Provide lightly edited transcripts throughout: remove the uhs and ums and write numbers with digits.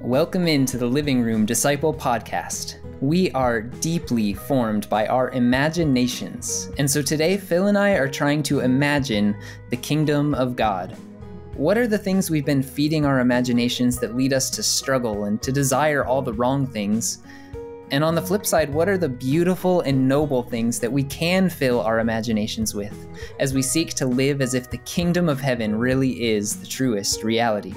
Welcome into the Living Room Disciple Podcast. We are deeply formed by our imaginations, and so today Phil and I are trying to imagine the kingdom of God. What are the things we've been feeding our imaginations that lead us to struggle and to desire all the wrong things? And on the flip side, what are the beautiful and noble things that we can fill our imaginations with as we seek to live as if the kingdom of heaven really is the truest reality?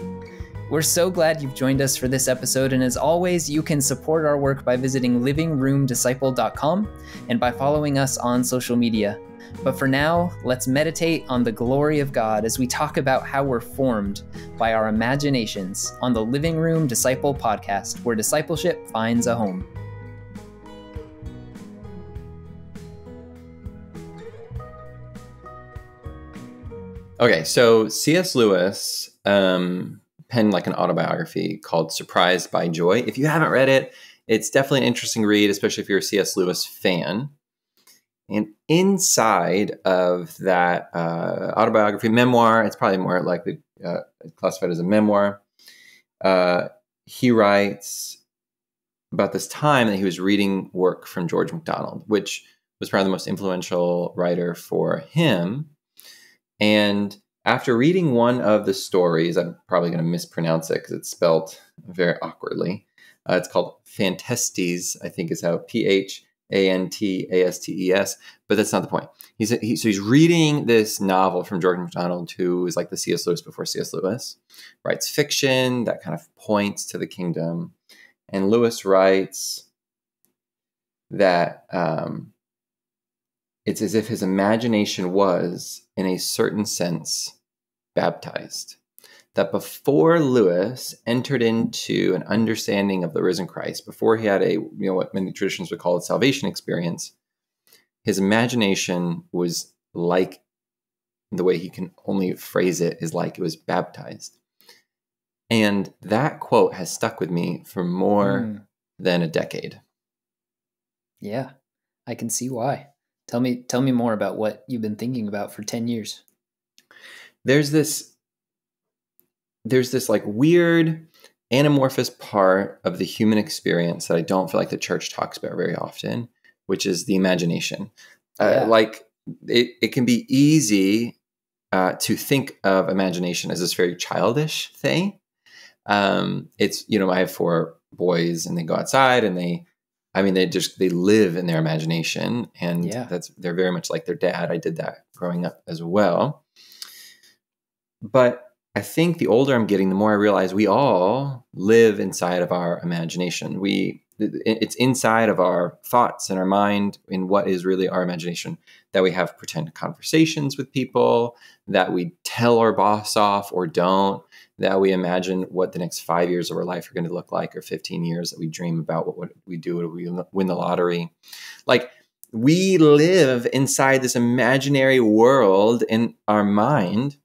We're so glad you've joined us for this episode, and as always, you can support our work by visiting livingroomdisciple.com and by following us on social media. But for now, let's meditate on the glory of God as we talk about how we're formed by our imaginations on the Living Room Disciple Podcast, where discipleship finds a home. Okay, so C.S. Lewis penned like an autobiography called Surprised by Joy. If you haven't read it, it's definitely an interesting read, especially if you're a C.S. Lewis fan. And inside of that autobiography, memoir, it's probably more likely classified as a memoir, he writes about this time that he was reading work from George MacDonald, which was probably the most influential writer for him. And after reading one of the stories, I'm probably going to mispronounce it because it's spelled very awkwardly. It's called Phantastes, I think is how, Phantastes, but that's not the point. So he's reading this novel from George MacDonald, who is like the C.S. Lewis before C.S. Lewis, writes fiction that kind of points to the kingdom. And Lewis writes that it's as if his imagination was, in a certain sense, baptized. That before Lewis entered into an understanding of the risen Christ, before he had what many traditions would call a salvation experience, his imagination was like, the way he can only phrase it is like it was baptized. And that quote has stuck with me for more than a decade. Yeah, I can see why. Tell me more about what you've been thinking about for 10 years. There's this like weird anamorphous part of the human experience that I don't feel like the church talks about very often, which is the imagination. Like it can be easy to think of imagination as this very childish thing. It's, I have 4 boys and they go outside and they live in their imagination, and they're very much like their dad. I did that growing up as well. But I think the older I'm getting, the more I realize we all live inside of our imagination. It's inside of our thoughts and our mind, in what is really our imagination, that we have pretend conversations with people, that we tell our boss off or don't, that we imagine what the next 5 years of our life are going to look like, or 15 years, that we dream about what we do when we win the lottery. Like, we live inside this imaginary world in our mind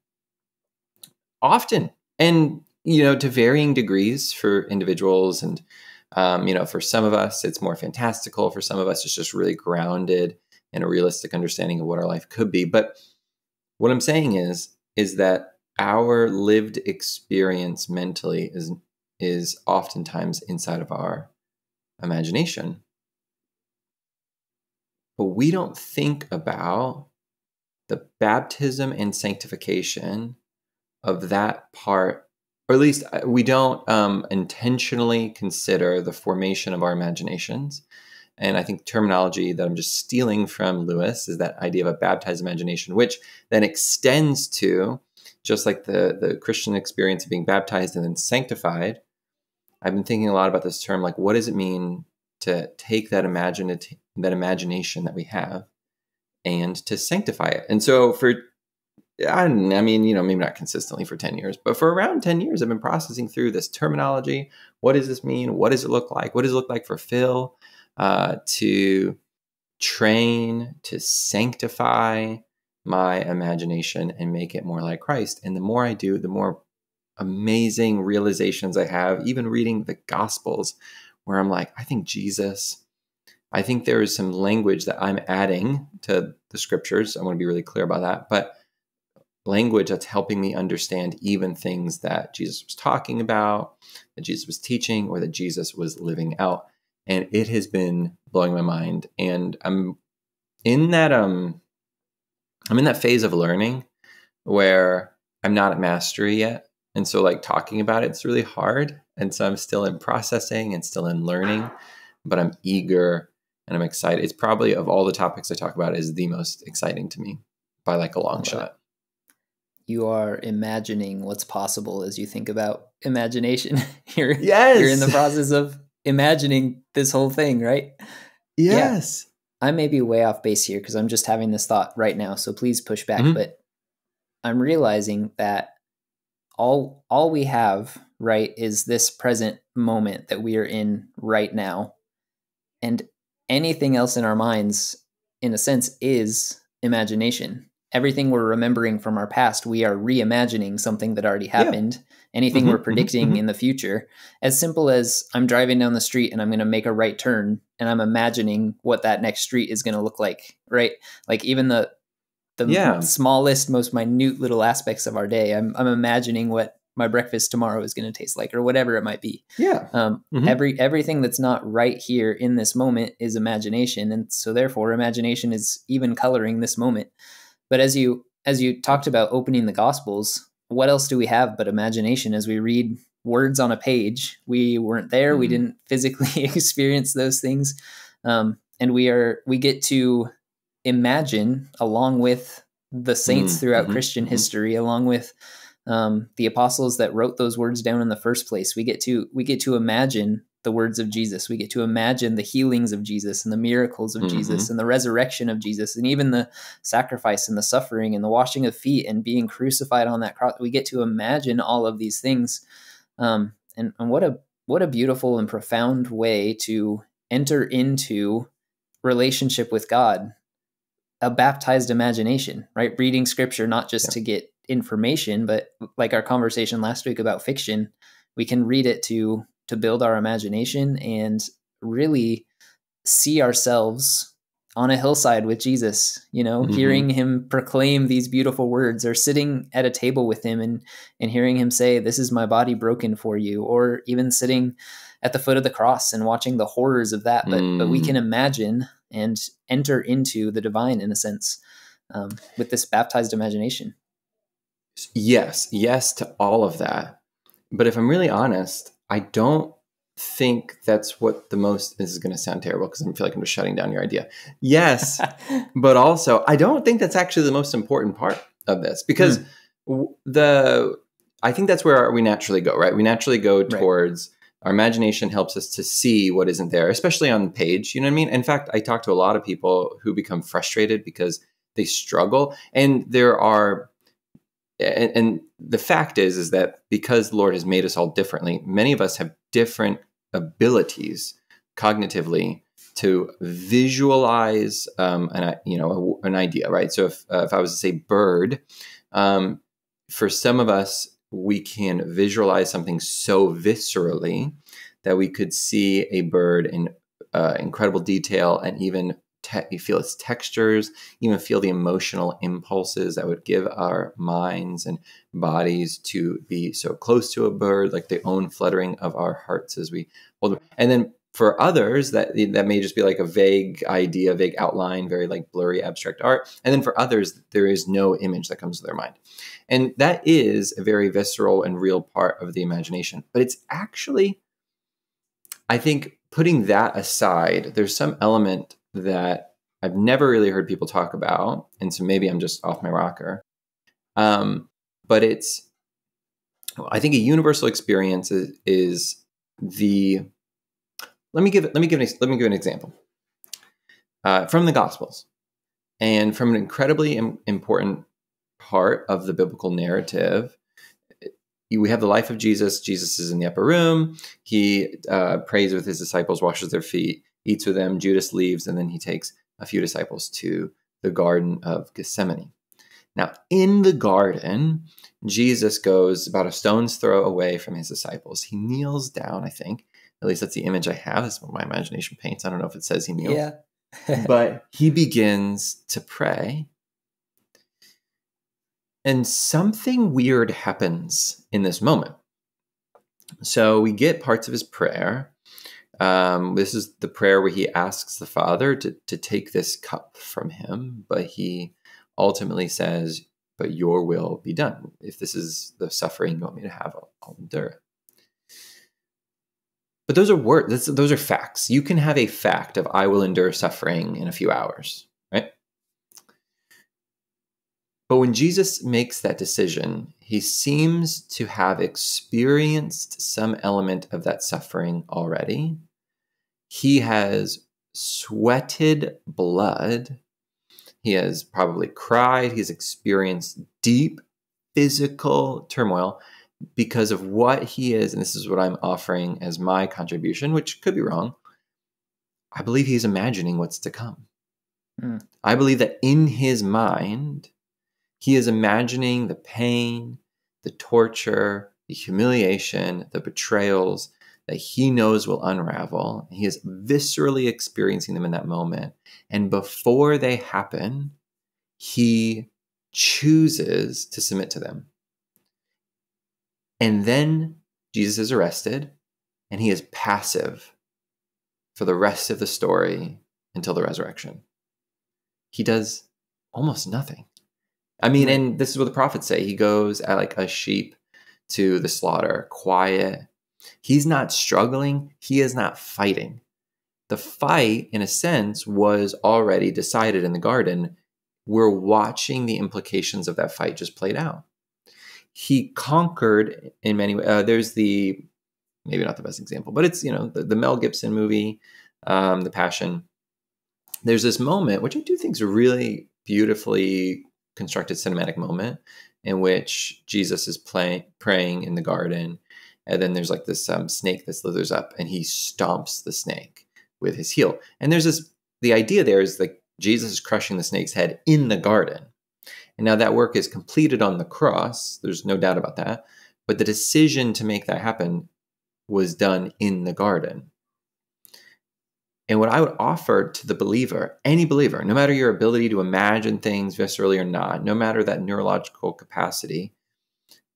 often, and, to varying degrees for individuals. And, for some of us, it's more fantastical. For some of us, it's just really grounded in a realistic understanding of what our life could be. But what I'm saying is that our lived experience mentally is oftentimes inside of our imagination. But we don't think about the baptism and sanctification of that part, or at least we don't intentionally consider the formation of our imaginations. And I think terminology that I'm just stealing from Lewis is that idea of a baptized imagination, which then extends to, just like the Christian experience of being baptized and then sanctified. I've been thinking a lot about this term, like, what does it mean to take that imagination that we have and to sanctify it? And so maybe not consistently for 10 years, but for around 10 years, I've been processing through this terminology. What does this mean? What does it look like? What does it look like for Phil to train, to sanctify my imagination and make it more like Christ? And the more I do, the more amazing realizations I have, even reading the Gospels, where I'm like, I think there is some language that I'm adding to the scriptures. I want to be really clear about that. But language that's helping me understand even things that Jesus was talking about, that Jesus was teaching, or that Jesus was living out. And it has been blowing my mind. And I'm in that phase of learning where I'm not at mastery yet. And so like talking about it's really hard. And so I'm still in processing and still in learning, but I'm eager and I'm excited. It's probably, of all the topics I talk about, is the most exciting to me by like a long shot. You are imagining what's possible as you think about imagination. You're in the process of imagining this whole thing, right? Yes. Yeah. I may be way off base here because I'm just having this thought right now, so please push back. Mm-hmm. But I'm realizing that all we have, right, is this present moment that we are in right now. And anything else in our minds, in a sense, is imagination. Everything we're remembering from our past, we are reimagining something that already happened. Yeah. Anything we're predicting in the future, as simple as I'm driving down the street and I'm going to make a right turn and I'm imagining what that next street is going to look like, right? Like even the smallest, most minute little aspects of our day, I'm imagining what my breakfast tomorrow is going to taste like, or whatever it might be. Yeah. Everything that's not right here in this moment is imagination. And so therefore imagination is even coloring this moment. But as you talked about opening the Gospels, what else do we have but imagination as we read words on a page? We weren't there. We didn't physically experience those things. And we get to imagine along with the saints throughout Christian history, along with the apostles that wrote those words down in the first place. We get to imagine the words of Jesus. We get to imagine the healings of Jesus and the miracles of Jesus and the resurrection of Jesus and even the sacrifice and the suffering and the washing of feet and being crucified on that cross. We get to imagine all of these things. And what a beautiful and profound way to enter into relationship with God. A baptized imagination, right? Reading scripture, not just to get information, but like our conversation last week about fiction, we can read it to build our imagination and really see ourselves on a hillside with Jesus, hearing him proclaim these beautiful words, or sitting at a table with him and hearing him say, "This is my body broken for you," or even sitting at the foot of the cross and watching the horrors of that. But we can imagine and enter into the divine in a sense with this baptized imagination. Yes to all of that. But if I'm really honest, I don't think that's what this is going to sound terrible because I feel like I'm just shutting down your idea. Yes, but also I don't think that's actually the most important part of this, because I think that's where we naturally go, right? We naturally go towards our imagination helps us to see what isn't there, especially on the page. You know what I mean? In fact, I talk to a lot of people who become frustrated because they struggle, and and the fact is that because the Lord has made us all differently, many of us have different abilities cognitively to visualize an idea, right? So if I was to say bird, for some of us, we can visualize something so viscerally that we could see a bird in incredible detail and even you feel its textures, even feel the emotional impulses that would give our minds and bodies to be so close to a bird, like the own fluttering of our hearts as we hold them. And then for others, that may just be like a vague idea, vague outline, very like blurry abstract art. And then for others, there is no image that comes to their mind. And that is a very visceral and real part of the imagination. But it's actually, I think, putting that aside, there's some element that I've never really heard people talk about, and so maybe I'm just off my rocker. But it's, I think, a universal experience is the. Let me give an example from the Gospels, and from an incredibly important part of the biblical narrative. We have the life of Jesus. Jesus is in the upper room. He prays with his disciples, washes their feet, eats with them. Judas leaves, and then he takes a few disciples to the Garden of Gethsemane. Now, in the garden, Jesus goes about a stone's throw away from his disciples. He kneels down, I think. At least that's the image I have. That's what my imagination paints. I don't know if it says he kneels. Yeah. But he begins to pray. And something weird happens in this moment. So we get parts of his prayer. This is the prayer where he asks the Father to take this cup from him, but he ultimately says, but your will be done. If this is the suffering you want me to have, I'll endure it. But those are words, those are facts. You can have a fact of I will endure suffering in a few hours, right? But when Jesus makes that decision, he seems to have experienced some element of that suffering already. He has sweated blood. He has probably cried. He's experienced deep physical turmoil because of what he is. And this is what I'm offering as my contribution, which could be wrong. I believe he's imagining what's to come. I believe that in his mind, he is imagining the pain, the torture, the humiliation, the betrayals that he knows will unravel. He is viscerally experiencing them in that moment. And before they happen, he chooses to submit to them. And then Jesus is arrested, and he is passive for the rest of the story until the resurrection. He does almost nothing. I mean, and this is what the prophets say. He goes like a sheep to the slaughter, quiet. He's not struggling. He is not fighting. The fight, in a sense, was already decided in the garden. We're watching the implications of that fight just played out. He conquered in many ways. There's maybe not the best example, but it's, the Mel Gibson movie, The Passion. There's this moment, which I do think is a really beautifully constructed cinematic moment in which Jesus is praying in the garden. And then there's like this snake that slithers up, and he stomps the snake with his heel. And there's the idea there is like Jesus is crushing the snake's head in the garden. And now that work is completed on the cross. There's no doubt about that. But the decision to make that happen was done in the garden. And what I would offer to the believer, any believer, no matter your ability to imagine things viscerally or not, no matter that neurological capacity,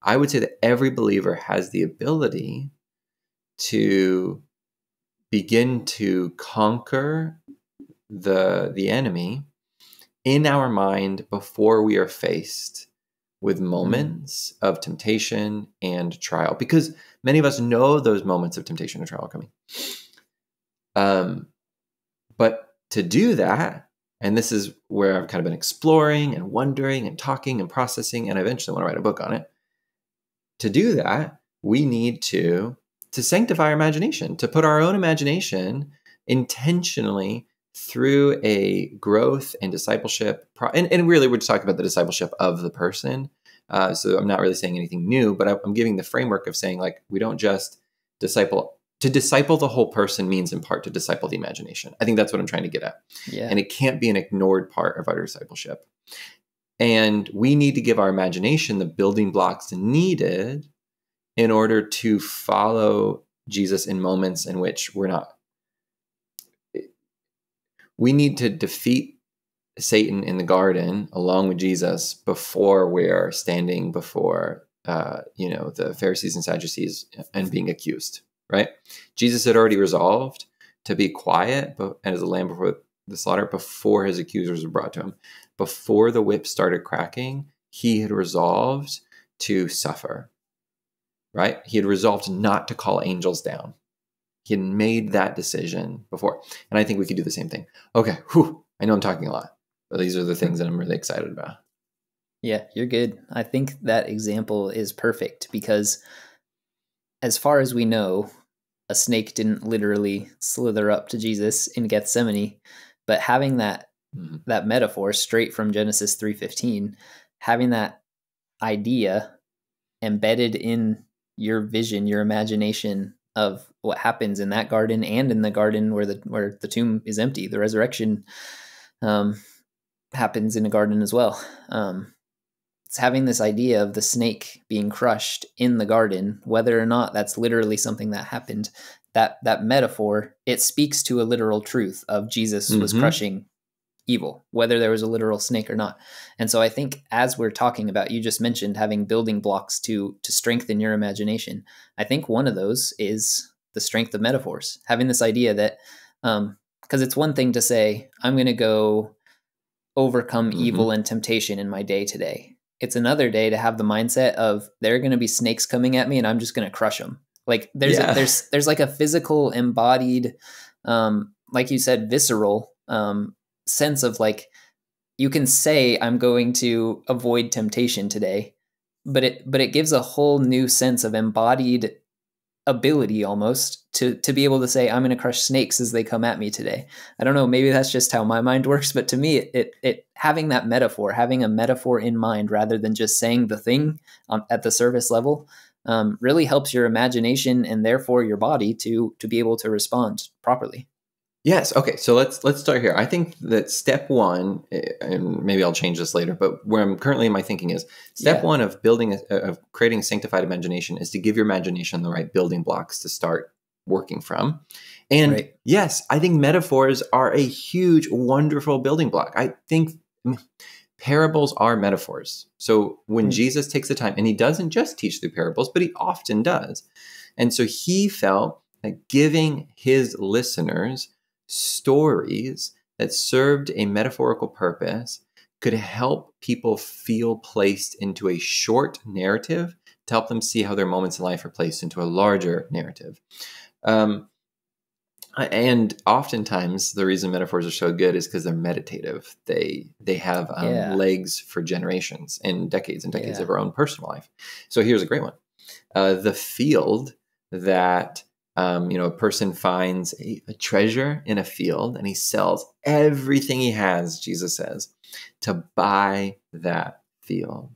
I would say that every believer has the ability to begin to conquer the enemy in our mind before we are faced with moments of temptation and trial. Because many of us know those moments of temptation and trial are coming. But to do that, and this is where I've kind of been exploring and wondering and talking and processing, and I eventually want to write a book on it. To do that, we need to sanctify our imagination, to put our own imagination intentionally through a growth and discipleship. And really, we're just talking about the discipleship of the person. So I'm not really saying anything new, but I'm giving the framework of saying, like, we don't just disciple. To disciple the whole person means in part to disciple the imagination. I think that's what I'm trying to get at. Yeah. And it can't be an ignored part of our discipleship. And we need to give our imagination the building blocks needed in order to follow Jesus in moments in which we're not. We need to defeat Satan in the garden along with Jesus before we're standing before, the Pharisees and Sadducees and being accused. Right? Jesus had already resolved to be quiet and as a lamb before the slaughter before his accusers were brought to him. Before the whip started cracking, he had resolved to suffer. Right? He had resolved not to call angels down. He had made that decision before. And I think we could do the same thing. Okay, I know I'm talking a lot, but these are the things that I'm really excited about. Yeah, you're good. I think that example is perfect because as far as we know, a snake didn't literally slither up to Jesus in Gethsemane, but having that metaphor straight from Genesis 3:15, having that idea embedded in your vision, your imagination of what happens in that garden and in the garden where the tomb is empty, the resurrection happens in a garden as well. It's having this idea of the snake being crushed in the garden, whether or not that's literally something that happened. That metaphor, it speaks to a literal truth of Jesus was crushing evil, whether there was a literal snake or not. And so I think as we're talking about, you just mentioned having building blocks to strengthen your imagination. I think one of those is the strength of metaphors, having this idea that, because it's one thing to say, I'm going to go overcome evil and temptation in my day today. It's another day to have the mindset of there are going to be snakes coming at me and I'm just going to crush them. Like there's like a physical embodied, like you said, visceral sense of like, you can say I'm going to avoid temptation today, but it gives a whole new sense of embodied ability almost to be able to say I'm going to crush snakes as they come at me today. I don't know, maybe that's just how my mind works, but to me it having that metaphor, having a metaphor in mind rather than just saying the thing at the surface level, really helps your imagination and therefore your body to be able to respond properly. Yes. Okay. So let's start here. I think that step one, and maybe I'll change this later, but where I'm currently in my thinking is step one of of creating a sanctified imagination is to give your imagination the right building blocks to start working from. And yes, I think metaphors are a huge, wonderful building block. I think parables are metaphors. So when Jesus takes the time, and he doesn't just teach through parables, but he often does. And so he felt that giving his listeners stories that served a metaphorical purpose could help people feel placed into a short narrative to help them see how their moments in life are placed into a larger narrative. And oftentimes the reason metaphors are so good is because they're meditative. They have legs for generations and decades of our own personal life. So here's a great one. The field that a person finds a treasure in a field and he sells everything he has, Jesus says, to buy that field.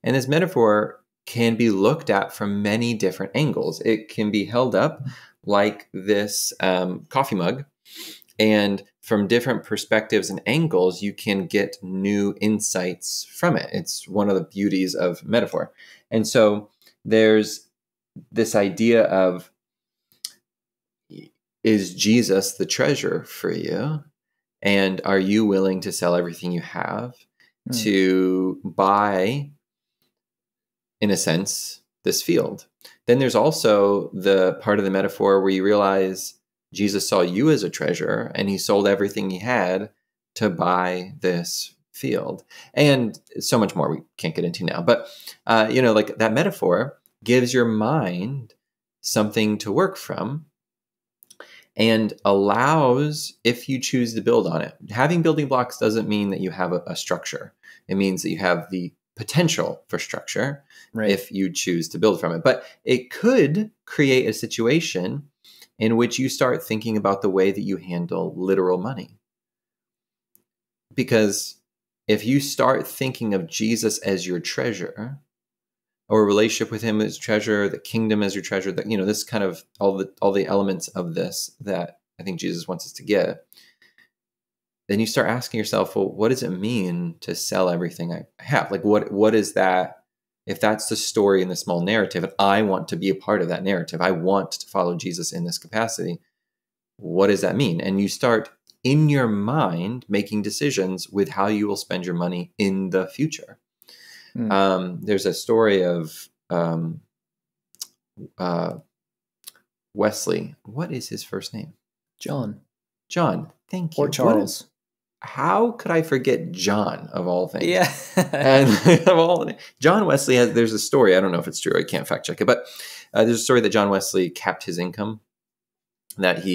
And this metaphor can be looked at from many different angles. It can be held up like this coffee mug, and from different perspectives and angles, you can get new insights from it. It's one of the beauties of metaphor. And so there's this idea of, is Jesus the treasure for you? And are you willing to sell everything you have to buy, in a sense, this field? Then there's also the part of the metaphor where you realize Jesus saw you as a treasure and he sold everything he had to buy this field. And so much more we can't get into now. But, like that metaphor gives your mind something to work from and allows, if you choose to build on it. Having building blocks doesn't mean that you have a structure. It means that you have the potential for structure if you choose to build from it. But it could create a situation in which you start thinking about the way that you handle literal money. Because if you start thinking of Jesus as your treasure, or a relationship with him as treasure, the kingdom as your treasure, that, this kind of all the elements of this that I think Jesus wants us to get, then you start asking yourself, well, what does it mean to sell everything I have? Like, what is that? If that's the story in the small narrative, and I want to be a part of that narrative, I want to follow Jesus in this capacity, what does that mean? And you start in your mind making decisions with how you will spend your money in the future. There's a story of Wesley. What is his first name? John. Thank you. Or Charles. How could I forget John, of all things? Yeah. And John Wesley there's a story. I don't know if it's true. I can't fact check it. But there's a story that John Wesley capped his income. That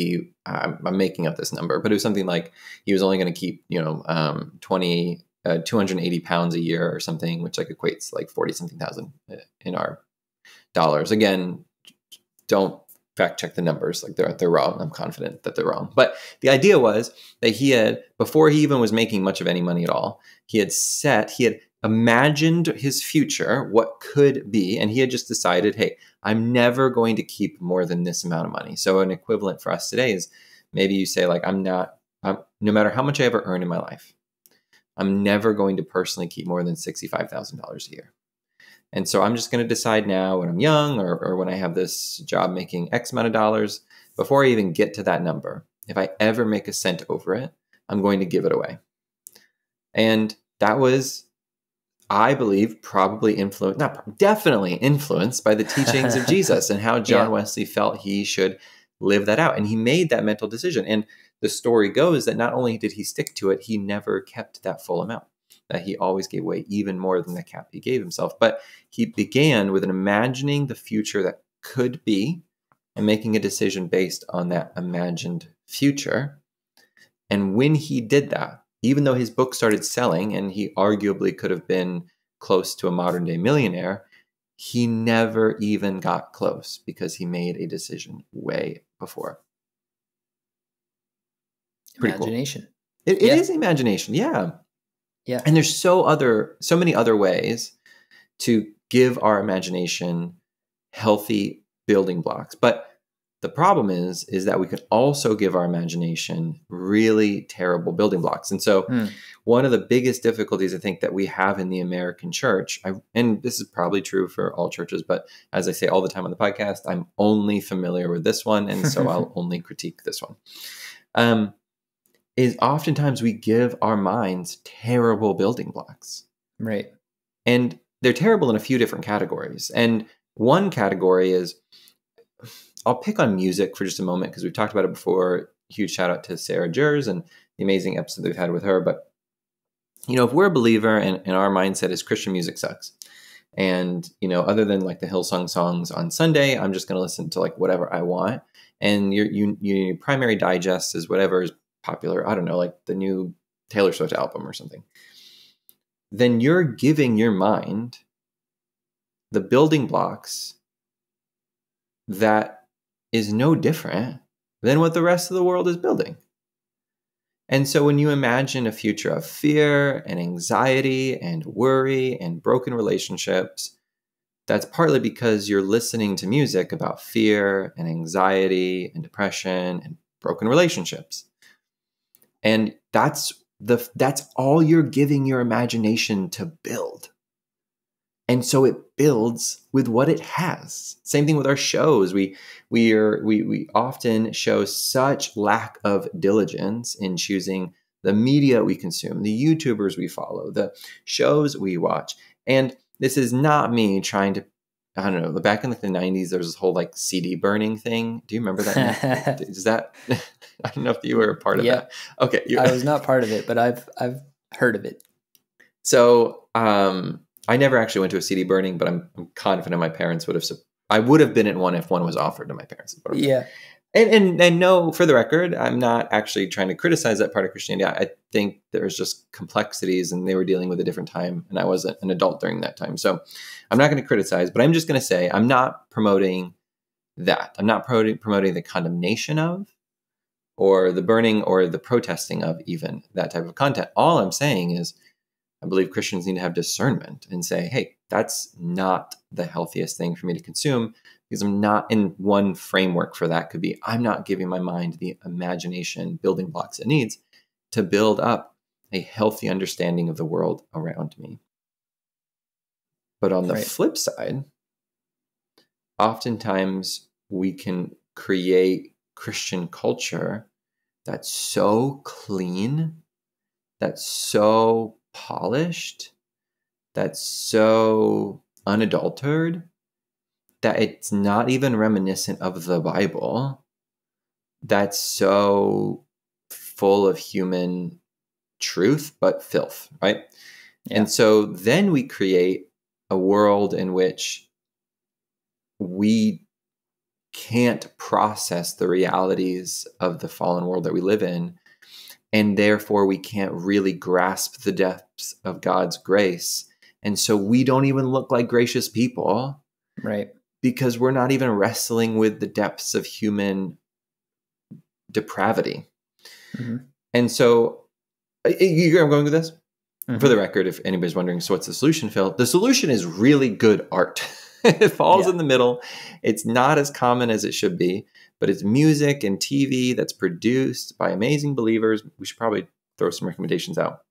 I'm making up this number, but it was something like he was only going to keep, 280 pounds a year or something, which like equates like 40-something thousand in our dollars. Again, don't fact check the numbers. Like they're wrong. I'm confident that they're wrong. But the idea was that he had, before he even was making much of any money at all, he had imagined his future, what could be, and he had just decided, hey, I'm never going to keep more than this amount of money. So an equivalent for us today is maybe you say like, no matter how much I ever earn in my life, I'm never going to personally keep more than $65,000 a year. And so I'm just going to decide now when I'm young or when I have this job making X amount of dollars, before I even get to that number, if I ever make a cent over it, I'm going to give it away. And that was, I believe, probably influenced, definitely influenced by the teachings of Jesus and how John Wesley felt he should live that out. And he made that mental decision. And the story goes that not only did he stick to it, he never kept that full amount, that he always gave away even more than the cap he gave himself. But he began with an imagining the future that could be and making a decision based on that imagined future. And when he did that, even though his book started selling and he arguably could have been close to a modern day millionaire, he never even got close because he made a decision way before. Pretty imagination. Cool. It is imagination. Yeah. Yeah. And there's so many other ways to give our imagination healthy building blocks. But the problem is that we could also give our imagination really terrible building blocks. And so one of the biggest difficulties I think that we have in the American church, and this is probably true for all churches, but as I say all the time on the podcast, I'm only familiar with this one. And so I'll only critique this one. Is oftentimes we give our minds terrible building blocks. Right. And they're terrible in a few different categories. And one category is, I'll pick on music for just a moment because we've talked about it before. Huge shout out to Sarah Jers and the amazing episode that we've had with her. But, if we're a believer and our mindset is Christian music sucks. And, other than like the Hillsong songs on Sunday, I'm just going to listen to like whatever I want. And your primary digest is whatever is popular. I don't know, like the new Taylor Swift album or something. Then you're giving your mind the building blocks that is no different than what the rest of the world is building. And so when you imagine a future of fear and anxiety and worry and broken relationships, that's partly because you're listening to music about fear and anxiety and depression and broken relationships. And that's all you're giving your imagination to build. And so it builds with what it has. Same thing with our shows. We often show such lack of diligence in choosing the media we consume, the YouTubers we follow, the shows we watch. And this is not me trying to, I don't know, back in like the 90s, there was this whole like CD burning thing. Do you remember that? Is that, I don't know if you were a part of that. Okay. I was not part of it, but I've heard of it. So, I never actually went to a CD burning, but I'm confident my parents I would have been at one if one was offered to my parents. Yeah. And no, for the record, I'm not actually trying to criticize that part of Christianity. I think there's just complexities and they were dealing with a different time and I wasn't an adult during that time. So I'm not going to criticize, but I'm just going to say I'm not promoting that. I'm not promoting the condemnation of or the burning or the protesting of even that type of content. All I'm saying is I believe Christians need to have discernment and say, hey, that's not the healthiest thing for me to consume because I'm not in one framework for that could be, I'm not giving my mind the imagination building blocks it needs to build up a healthy understanding of the world around me. But on the flip side, oftentimes we can create Christian culture that's so clean, that's so polished, that's so unadulterated that it's not even reminiscent of the Bible, that's so full of human truth but filth, right? Yeah. And so then we create a world in which we can't process the realities of the fallen world that we live in. And therefore, we can't really grasp the depths of God's grace. And so we don't even look like gracious people. Right. Because we're not even wrestling with the depths of human depravity. Mm-hmm. And so, you hear where I'm going with this? Mm-hmm. For the record, if anybody's wondering, so what's the solution, Phil? The solution is really good art. It falls in the middle. It's not as common as it should be, but it's music and TV that's produced by amazing believers. We should probably throw some recommendations out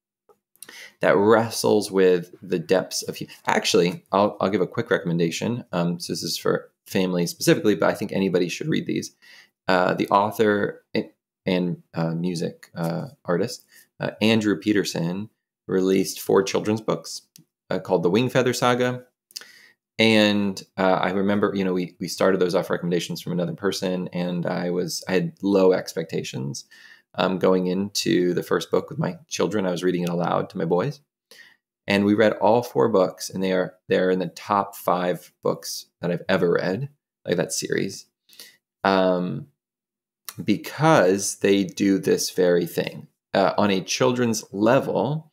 that wrestles with the depths of. Actually, I'll give a quick recommendation. So this is for family specifically, but I think anybody should read these. The author and music artist Andrew Peterson released 4 children's books called the Wingfeather Saga. And I remember, we started those off recommendations from another person, and I had low expectations going into the first book with my children. I was reading it aloud to my boys, and we read all 4 books, and they're in the top 5 books that I've ever read, like that series, because they do this very thing on a children's level.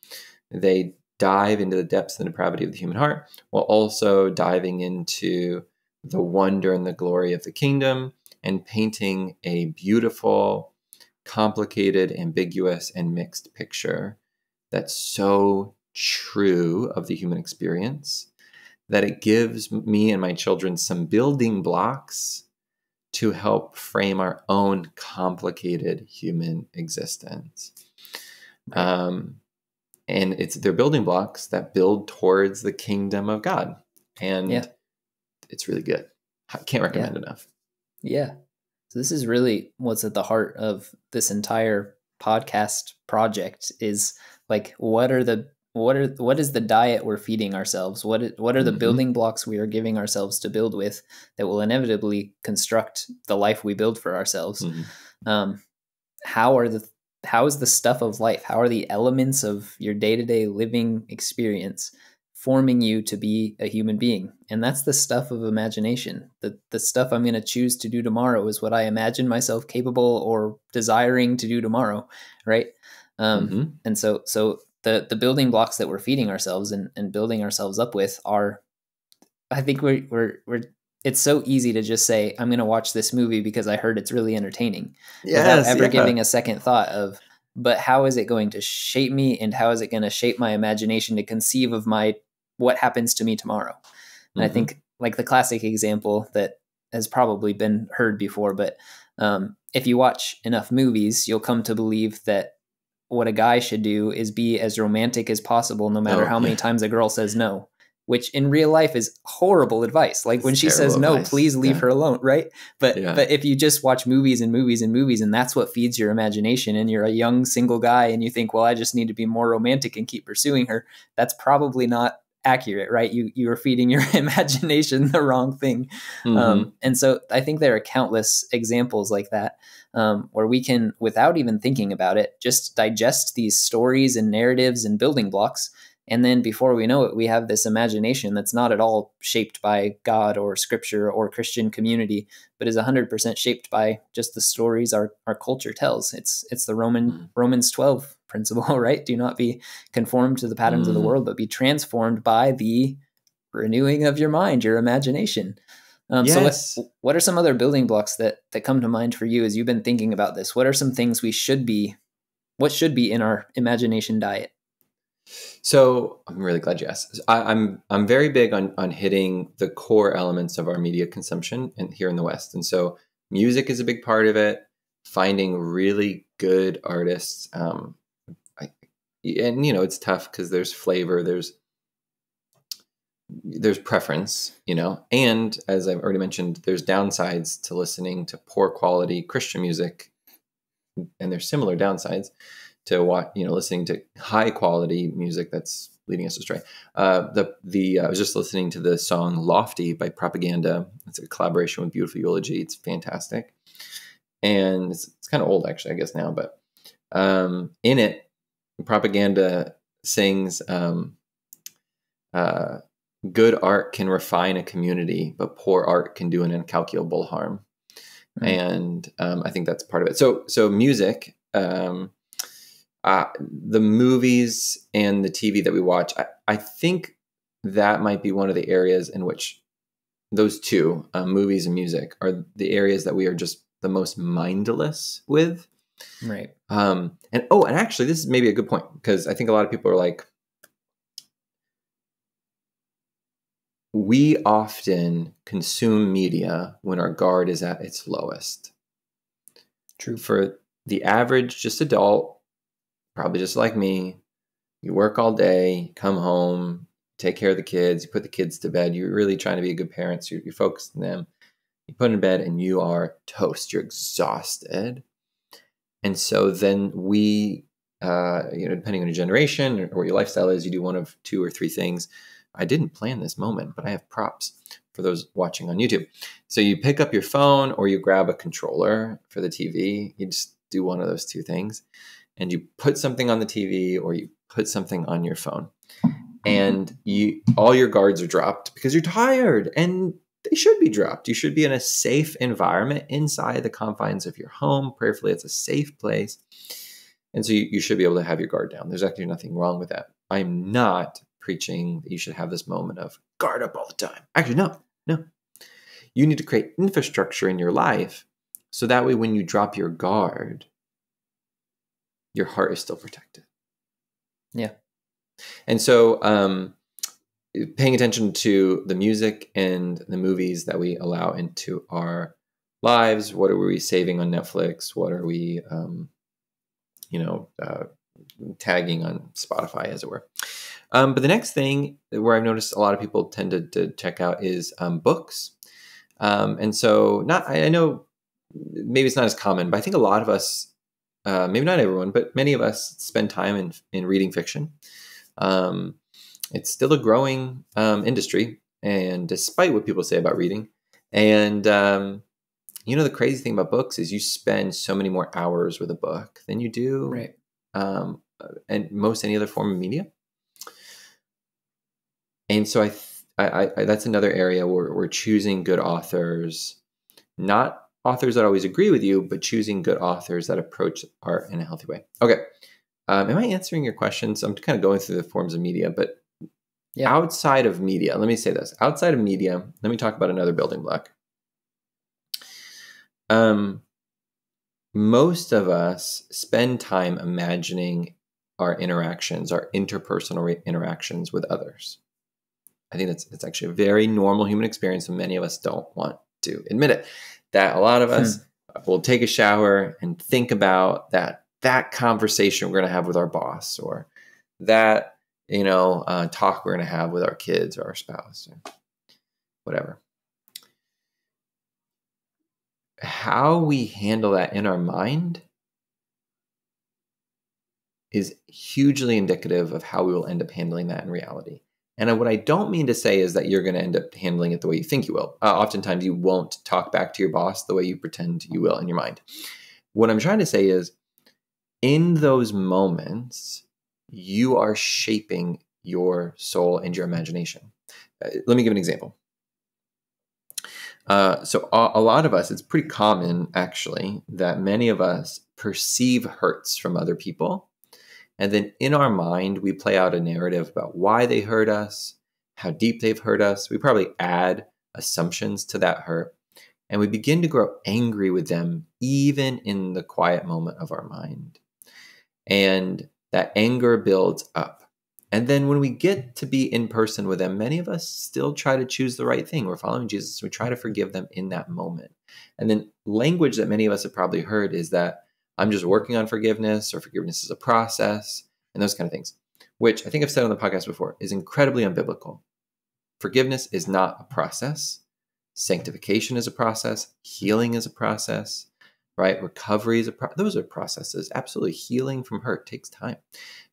They dive into the depths and depravity of the human heart, while also diving into the wonder and the glory of the kingdom, and painting a beautiful, complicated, ambiguous, and mixed picture that's so true of the human experience that it gives me and my children some building blocks to help frame our own complicated human existence. Right. And they're building blocks that build towards the kingdom of God. And it's really good. I can't recommend enough. Yeah. So this is really what's at the heart of this entire podcast project is like, what is the diet we're feeding ourselves? What are the building blocks we are giving ourselves to build with that will inevitably construct the life we build for ourselves? How is the stuff of life? How are the elements of your day-to-day living experience forming you to be a human being? And that's the stuff of imagination. The stuff I'm going to choose to do tomorrow is what I imagine myself capable or desiring to do tomorrow, right? And so the building blocks that we're feeding ourselves and building ourselves up with are, I think we're it's so easy to just say, I'm going to watch this movie because I heard it's really entertaining, without ever giving a second thought of, but how is it going to shape me, and how is it going to shape my imagination to conceive of what happens to me tomorrow? And I think, like, the classic example that has probably been heard before, but if you watch enough movies, you'll come to believe that what a guy should do is be as romantic as possible, no matter how many times a girl says no. Which in real life is horrible advice. Like, when she says no, advice. Please leave her alone, right? But if you just watch movies and movies and movies, and that's what feeds your imagination, and you're a young single guy and you think, well, I just need to be more romantic and keep pursuing her, that's probably not accurate, right? You are feeding your imagination the wrong thing. And so I think there are countless examples like that, where we can, without even thinking about it, just digest these stories and narratives and building blocks. And then before we know it, we have this imagination that's not at all shaped by God or scripture or Christian community, but is 100% shaped by just the stories our culture tells. It's the Romans 12 principle, right? Do not be conformed to the patterns of the world, but be transformed by the renewing of your mind, your imagination. So what are some other building blocks that come to mind for you as you've been thinking about this? What are some things what should be in our imagination diet? So I'm really glad you asked. I'm very big on hitting the core elements of our media consumption here in the West. And so music is a big part of it. Finding really good artists. It's tough because there's flavor, there's preference, and as I've already mentioned, there's downsides to listening to poor quality Christian music, and there's similar downsides to listening to high quality music that's leading us astray. I was just listening to the song "Lofty" by Propaganda. It's a collaboration with Beautiful Eulogy. It's fantastic, and it's kind of old actually, I guess now. But in it, Propaganda sings, "Good art can refine a community, but poor art can do an incalculable harm." And I think that's part of it. So music. The movies and the TV that we watch, I think that might be one of the areas in which those two, movies and music, are the areas that we are just the most mindless with. Right. And actually, this is maybe a good point, because I think a lot of people are like, we often consume media when our guard is at its lowest. True. For the average just adult, probably just like me, you work all day, come home, take care of the kids, you put the kids to bed, you're really trying to be a good parent, so you're focused on them, you put them in bed and you are toast, you're exhausted. And so then we depending on your generation or what your lifestyle is, you do one of 2 or 3 things. I didn't plan this moment, but I have props for those watching on YouTube. So you pick up your phone or you grab a controller for the TV. You just do one of those 2 things, and you put something on the TV or you put something on your phone, and all your guards are dropped because you're tired, and they should be dropped. You should be in a safe environment inside the confines of your home. Prayerfully, it's a safe place. And so you should be able to have your guard down. There's actually nothing wrong with that. I'm not preaching that you should have this moment of guard up all the time. Actually, no. You need to create infrastructure in your life so that way when you drop your guard, your heart is still protected. Yeah. And so paying attention to the music and the movies that we allow into our lives. What are we saving on Netflix? What are we, tagging on Spotify, as it were. But the next thing where I've noticed a lot of people tend to check out is books. And so I know maybe it's not as common, but I think a lot of us, maybe not everyone, but many of us spend time in reading fiction. It's still a growing industry, and despite what people say about reading. And, the crazy thing about books is you spend so many more hours with a book than you do right. And most any other form of media. And so I that's another area where we're choosing good authors, not authors that always agree with you, but choosing good authors that approach art in a healthy way. Okay. Am I answering your questions? I'm kind of going through the forms of media, but outside of media, let me say this. Outside of media, let me talk about another building block. Most of us spend time imagining our interactions, our interpersonal interactions with others. I think it's actually a very normal human experience, and many of us don't want to admit it. That a lot of us will take a shower and think about that conversation we're going to have with our boss, or that talk we're going to have with our kids or our spouse, or whatever. How we handle that in our mind is hugely indicative of how we will end up handling that in reality. And what I don't mean to say is that you're going to end up handling it the way you think you will. Oftentimes you won't talk back to your boss the way you pretend you will in your mind. What I'm trying to say is, in those moments, you are shaping your soul and your imagination. Let me give an example. So a lot of us, it's pretty common actually, that many of us perceive hurts from other people. And then in our mind, we play out a narrative about why they hurt us, how deep they've hurt us. We probably add assumptions to that hurt. And we begin to grow angry with them, even in the quiet moment of our mind. And that anger builds up. And then when we get to be in person with them, many of us still try to choose the right thing. We're following Jesus. We try to forgive them in that moment. And then language that many of us have probably heard is that I'm just working on forgiveness, or forgiveness is a process, and those kind of things, which I think I've said on the podcast before is incredibly unbiblical. Forgiveness is not a process. Sanctification is a process. Healing is a process, right? Recovery is those are processes. Absolutely. Healing from hurt takes time.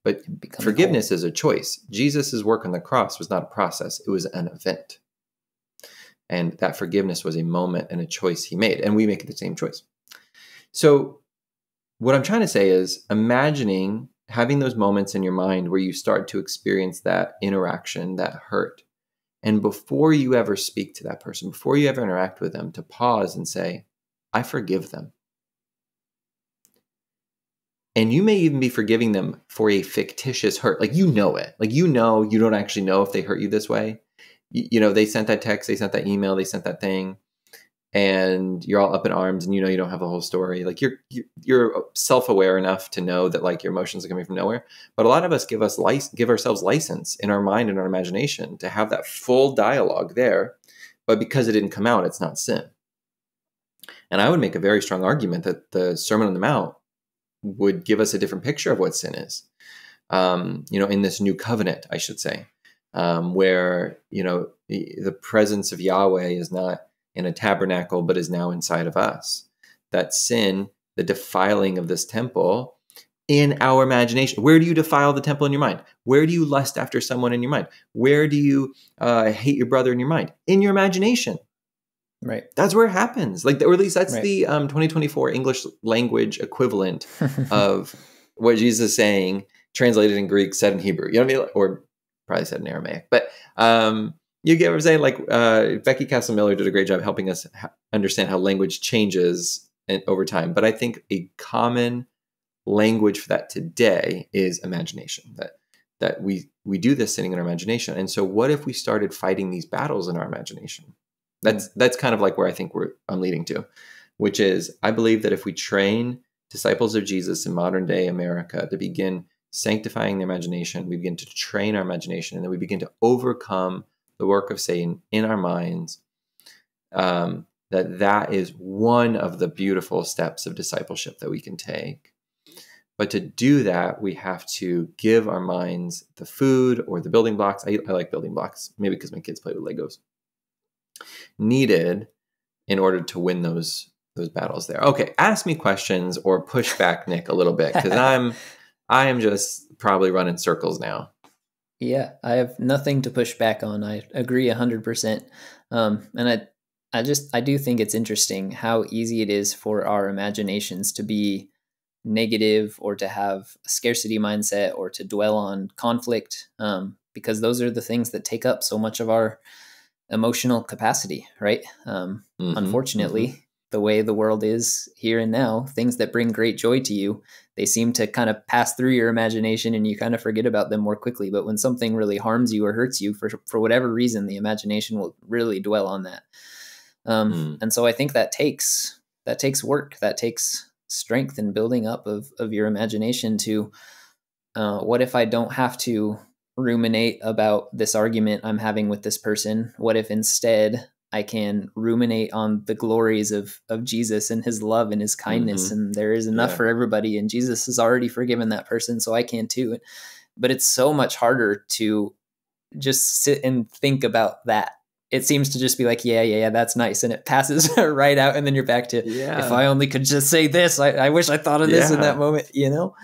But forgiveness is a choice. Jesus' work on the cross was not a process. It was an event. And that forgiveness was a moment and a choice he made. And we make the same choice. So what I'm trying to say is, imagining having those moments in your mind where you start to experience that interaction, that hurt. And before you ever speak to that person, before you ever interact with them, to pause and say, I forgive them. And you may even be forgiving them for a fictitious hurt. Like, you know it. Like, you don't actually know if they hurt you this way. They sent that text, they sent that email, they sent that thing. And you're all up in arms, and you don't have the whole story. Like, you're self-aware enough to know that like your emotions are coming from nowhere. But a lot of us give ourselves license in our mind and our imagination to have that full dialogue there. But because it didn't come out, it's not sin. And I would make a very strong argument that the Sermon on the Mount would give us a different picture of what sin is. In this new covenant, I should say, where the presence of Yahweh is not in a tabernacle, but is now inside of us. That sin, the defiling of this temple, in our imagination. Where do you defile the temple in your mind? Where do you lust after someone in your mind? Where do you hate your brother in your mind? In your imagination. Right. That's where it happens. Like, or at least that's Right. the 2024 English language equivalent of what Jesus is saying, translated in Greek, said in Hebrew. You know what I mean? Or probably said in Aramaic. But you get what I'm saying? Like, Becky Castle-Miller did a great job helping us understand how language changes over time. But I think a common language for that today is imagination. That we do this sitting in our imagination. And so what if we started fighting these battles in our imagination? That's kind of like where I think I'm leading to, which is I believe that if we train disciples of Jesus in modern day America to begin sanctifying their imagination, we begin to train our imagination, and then we begin to overcome the work of Satan in our minds, that is one of the beautiful steps of discipleship that we can take. But to do that, we have to give our minds the food or the building blocks. I like building blocks, maybe because my kids play with Legos. Needed in order to win those battles there. Okay, ask me questions or push back, Nick, a little bit, because I am just probably running circles now. Yeah, I have nothing to push back on. I agree 100%. And I do think it's interesting how easy it is for our imaginations to be negative or to have a scarcity mindset or to dwell on conflict, because those are the things that take up so much of our emotional capacity, right? Unfortunately, the way the world is here and now, things that bring great joy to you, they seem to kind of pass through your imagination and you kind of forget about them more quickly. But when something really harms you or hurts you for whatever reason, the imagination will really dwell on that. And so I think that takes work, that takes strength and building up of your imagination to, what if I don't have to ruminate about this argument I'm having with this person? What if instead I can ruminate on the glories of Jesus and his love and his kindness, and there is enough for everybody, and Jesus has already forgiven that person, so I can too. But it's so much harder to just sit and think about that. It seems to just be like, yeah, that's nice, and it passes right out, and then you're back to, if I only could just say this, I wish I thought of this in that moment, you know?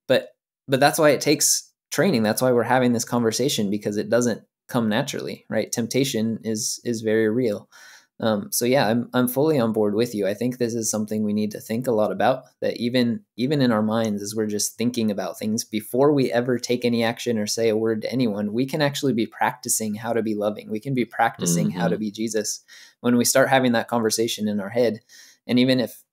But that's why it takes training. That's why we're having this conversation, because it doesn't come naturally, right? Temptation is very real. So yeah, I'm fully on board with you. I think this is something we need to think a lot about, that even in our minds, as we're just thinking about things before we ever take any action or say a word to anyone, we can actually be practicing how to be loving. We can be practicing how to be Jesus when we start having that conversation in our head. And even if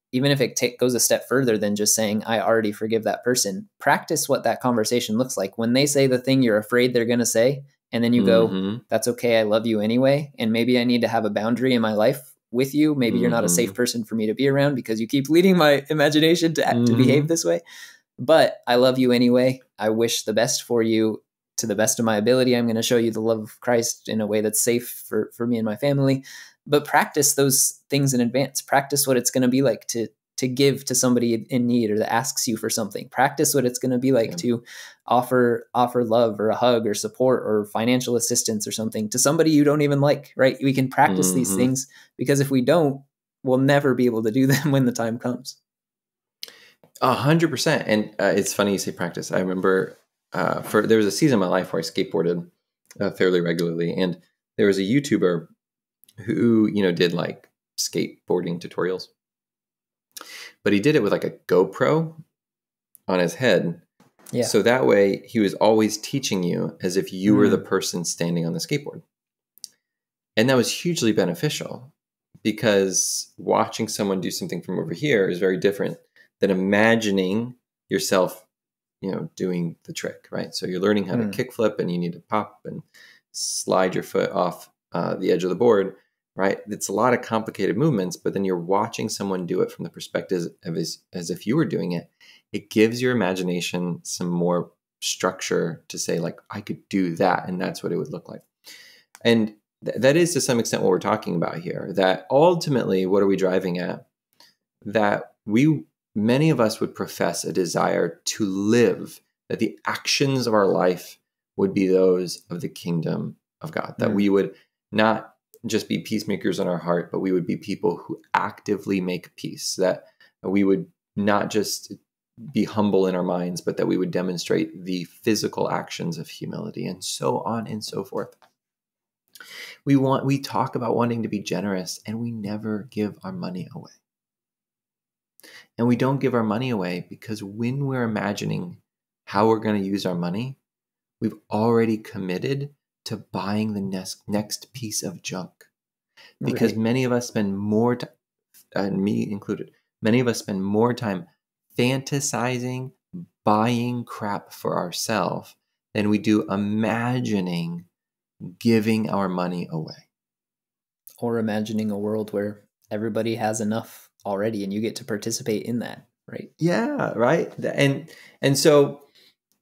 it goes a step further than just saying, I already forgive that person, practice what that conversation looks like. When they say the thing you're afraid they're going to say, and then you go, that's okay, I love you anyway. And maybe I need to have a boundary in my life with you. Maybe you're not a safe person for me to be around because you keep leading my imagination to behave this way. But I love you anyway. I wish the best for you to the best of my ability. I'm going to show you the love of Christ in a way that's safe for me and my family. But practice those things in advance. Practice what it's going to be like to give to somebody in need or that asks you for something. Practice what it's going to be like to offer love or a hug or support or financial assistance or something to somebody you don't even like, right? We can practice these things, because if we don't, we'll never be able to do them when the time comes. 100%. And it's funny you say practice. I remember there was a season in my life where I skateboarded fairly regularly, and there was a YouTuber who, did like skateboarding tutorials. But he did it with like a GoPro on his head. Yeah. So that way he was always teaching you as if you were the person standing on the skateboard. And that was hugely beneficial, because watching someone do something from over here is very different than imagining yourself, doing the trick, right? So you're learning how to kickflip, and you need to pop and slide your foot off the edge of the board. Right? It's a lot of complicated movements, but then you're watching someone do it from the perspective of as if you were doing it. It gives your imagination some more structure to say, like, I could do that, and that's what it would look like. And that is to some extent what we're talking about here, that ultimately, what are we driving at? That many of us would profess a desire to live, that the actions of our life would be those of the kingdom of God, that we would not just be peacemakers in our heart, but we would be people who actively make peace, that we would not just be humble in our minds, but that we would demonstrate the physical actions of humility, and so on and so forth. We talk about wanting to be generous, and we never give our money away. And we don't give our money away because when we're imagining how we're going to use our money, we've already committed to buying the next piece of junk. Because many of us spend more time, and me included, many of us spend more time fantasizing, buying crap for ourselves than we do imagining giving our money away. Or imagining a world where everybody has enough already and you get to participate in that, right? Yeah, right. And so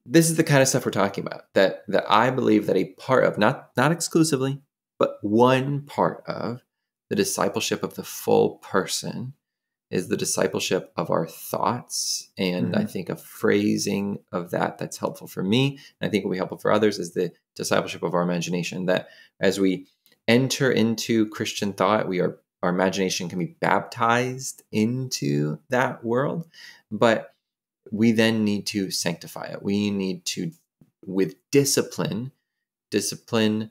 this is the kind of stuff we're talking about that I believe that a part of, not exclusively, but one part of the discipleship of the full person is the discipleship of our thoughts. And I think a phrasing of that's helpful for me, and I think will be helpful for others, is the discipleship of our imagination. That as we enter into Christian thought, our imagination can be baptized into that world, but we then need to sanctify it. We need to, with discipline, be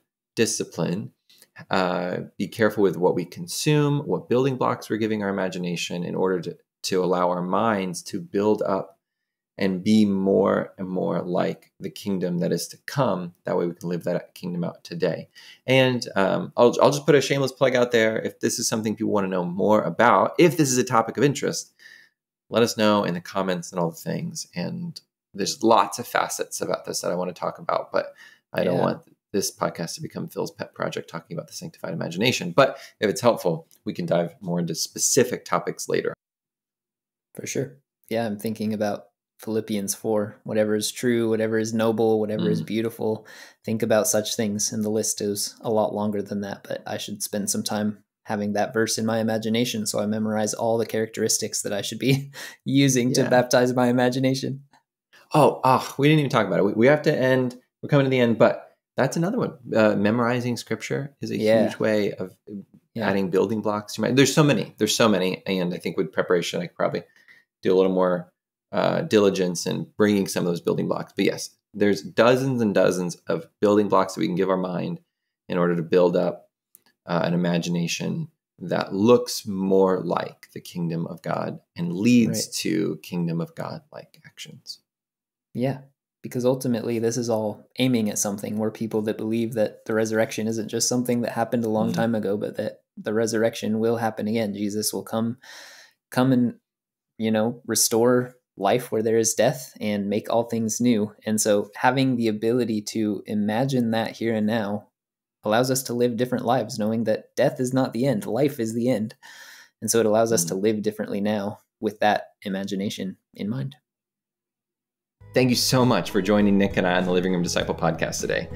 careful with what we consume, what building blocks we're giving our imagination in order to allow our minds to build up and be more and more like the kingdom that is to come. That way we can live that kingdom out today. And I'll just put a shameless plug out there. If this is something people want to know more about, if this is a topic of interest, let us know in the comments and all the things. And there's lots of facets about this that I want to talk about, but I don't want this podcast to become Phil's pet project talking about the sanctified imagination. But if it's helpful, we can dive more into specific topics later. For sure. Yeah, I'm thinking about Philippians 4, whatever is true, whatever is noble, whatever is beautiful, think about such things. And the list is a lot longer than that, but I should spend some time having that verse in my imagination so I memorize all the characteristics that I should be using to baptize my imagination. Oh, we didn't even talk about it. We have to end. We're coming to the end, but that's another one. Memorizing scripture is a huge way of adding building blocks to your mind. There's so many. And I think with preparation, I could probably do a little more diligence in bringing some of those building blocks. But yes, there's dozens and dozens of building blocks that we can give our mind in order to build up an imagination that looks more like the kingdom of God and leads to kingdom of God like actions. Yeah, because ultimately this is all aiming at something. We're people that believe that the resurrection isn't just something that happened a long time ago, but that the resurrection will happen again. Jesus will come and, restore life where there is death and make all things new. And so having the ability to imagine that here and now allows us to live different lives, knowing that death is not the end, life is the end. And so it allows us to live differently now with that imagination in mind. Thank you so much for joining Nick and I on the Living Room Disciple podcast today.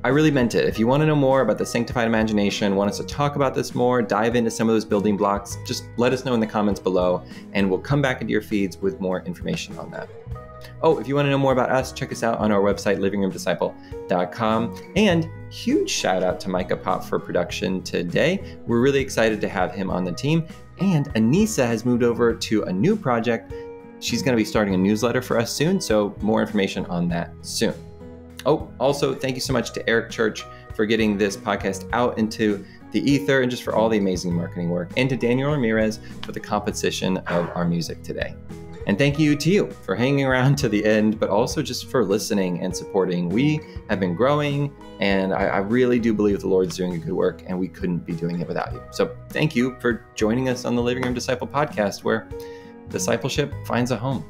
I really meant it. If you want to know more about the sanctified imagination, want us to talk about this more, dive into some of those building blocks, just let us know in the comments below, and we'll come back into your feeds with more information on that. Oh, if you want to know more about us, check us out on our website, livingroomdisciple.com. And huge shout out to Micah Pop for production today. We're really excited to have him on the team. And Anissa has moved over to a new project. She's going to be starting a newsletter for us soon, so more information on that soon. Oh, also, thank you so much to Eric Church for getting this podcast out into the ether and just for all the amazing marketing work, and to Daniel Ramirez for the composition of our music today. And thank you to you for hanging around to the end, but also just for listening and supporting. We have been growing, and I really do believe the Lord's doing a good work, and we couldn't be doing it without you. So thank you for joining us on the Living Room Disciple podcast, where discipleship finds a home.